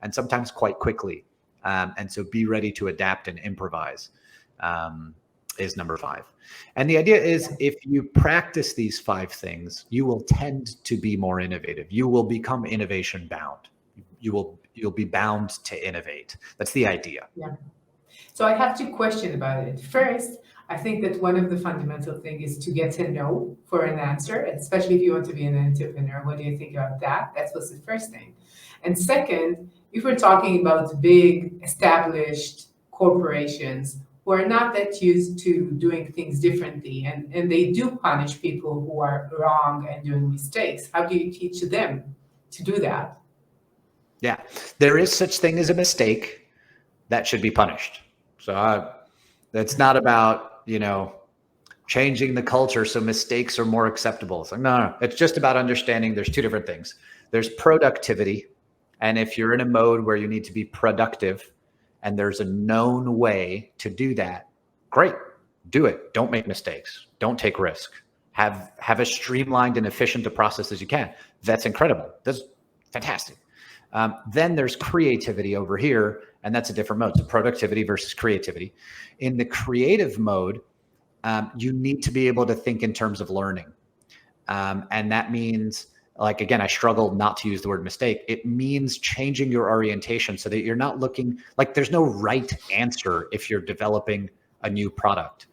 and sometimes quite quickly. And so be ready to adapt and improvise is number 5. And the idea is if you practice these 5 things, you will tend to be more innovative. You will become innovation bound. You'll be bound to innovate. That's the idea. Yeah. So I have 2 questions about it. First, I think that one of the fundamental things is to get a no for an answer, especially if you want to be an entrepreneur. What do you think about that? That was the first thing. And second, if we're talking about big established corporations who are not that used to doing things differently, and they do punish people who are wrong and doing mistakes, how do you teach them to do that? Yeah, there is such thing as a mistake that should be punished. So that's not about, changing the culture so mistakes are more acceptable. It's like, no. It's just about understanding there's 2 different things. There's productivity. And if you're in a mode where you need to be productive and there's a known way to do that, great, do it. Don't make mistakes. Don't take risk. Have as streamlined and efficient a process as you can. That's incredible. That's fantastic. Then there's creativity over here, and that's a different mode. So productivity versus creativity. In the creative mode, you need to be able to think in terms of learning. And that means, like, again, I struggle not to use the word mistake. It means changing your orientation so that you're not looking like there's no right answer if you're developing a new product.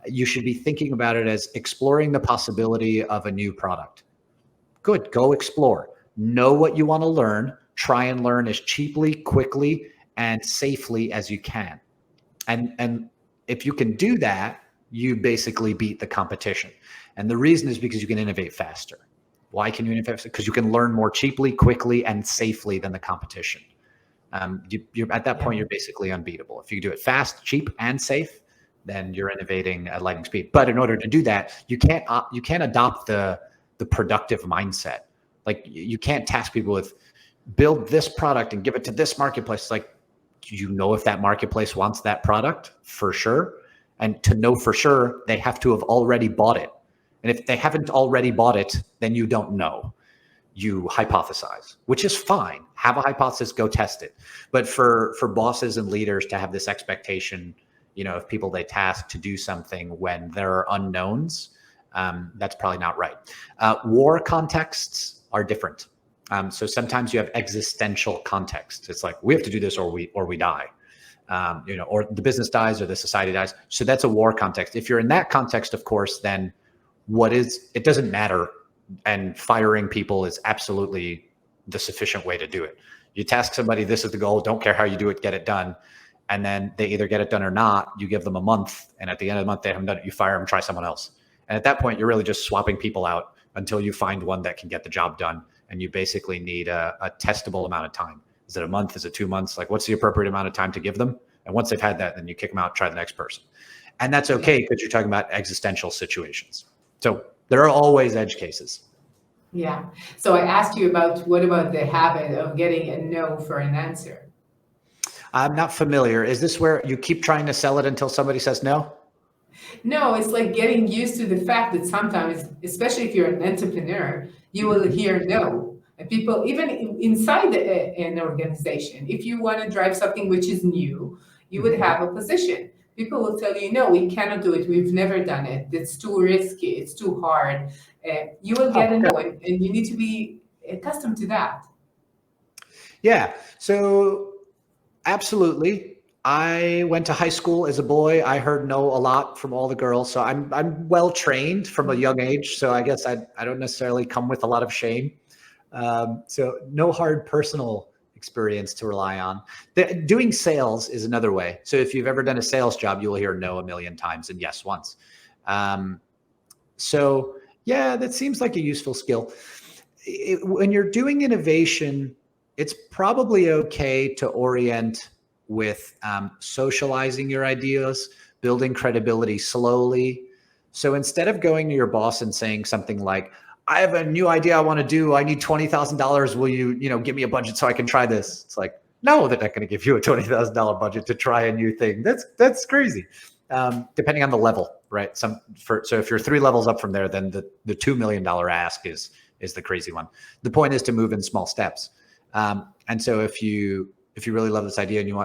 You should be thinking about it as exploring the possibility of a new product. Good, go explore. Know what you want to learn. Try and learn as cheaply, quickly, and safely as you can. And if you can do that, you basically beat the competition. And the reason is because you can innovate faster. Why can you innovate faster? Because you can learn more cheaply, quickly, and safely than the competition. You're at that point, you're basically unbeatable. If you do it fast, cheap, and safe, then you're innovating at lightning speed. But in order to do that, you can't adopt the productive mindset. Like, you can't task people with build this product and give it to this marketplace. It's like, do you know if that marketplace wants that product? For sure. And to know for sure, they have to have already bought it. And if they haven't already bought it, then you don't know. You hypothesize, which is fine. Have a hypothesis, go test it. But for bosses and leaders to have this expectation, of people they task to do something when there are unknowns, that's probably not right. War contexts are different. So sometimes you have existential context. It's like, we have to do this or we die. Or the business dies or the society dies. So that's a war context. If you're in that context, of course, then it doesn't matter. And firing people is absolutely the sufficient way to do it. You task somebody, this is the goal. Don't care how you do it, get it done. And then they either get it done or not. You give them a month. And at the end of the month, they haven't done it. You fire them, try someone else. And at that point, you're really just swapping people out until you find one that can get the job done. And you basically need a testable amount of time. Is it a month? Is it 2 months? Like, what's the appropriate amount of time to give them? And once they've had that, then you kick them out, try the next person. And that's okay because you're talking about existential situations. So there are always edge cases. Yeah. So I asked you what about the habit of getting a no for an answer? I'm not familiar. Is this where you keep trying to sell it until somebody says no? No, it's like getting used to the fact that sometimes, especially if you're an entrepreneur, you will hear no. And people, even inside an organization, if you want to drive something which is new, you would have a position. People will tell you, no, we cannot do it. We've never done it. It's too risky. It's too hard. You will get a no, and you need to be accustomed to that. Yeah. So absolutely. I went to high school as a boy. I heard no a lot from all the girls. So I'm well trained from a young age. So I guess I don't necessarily come with a lot of shame. So no hard personal experience to rely on. Doing sales is another way. So if you've ever done a sales job, you will hear no a million times and yes once. So yeah, that seems like a useful skill. When you're doing innovation, it's probably okay to orient with socializing your ideas, building credibility slowly. So instead of going to your boss and saying something like, I have a new idea I want to do. I need $20,000. Will you, give me a budget so I can try this? It's like, no, they're not going to give you a $20,000 budget to try a new thing. That's crazy. Depending on the level, right? So if you're 3 levels up from there, then the $2 million ask is the crazy one. The point is to move in small steps. And so if you really love this idea and you want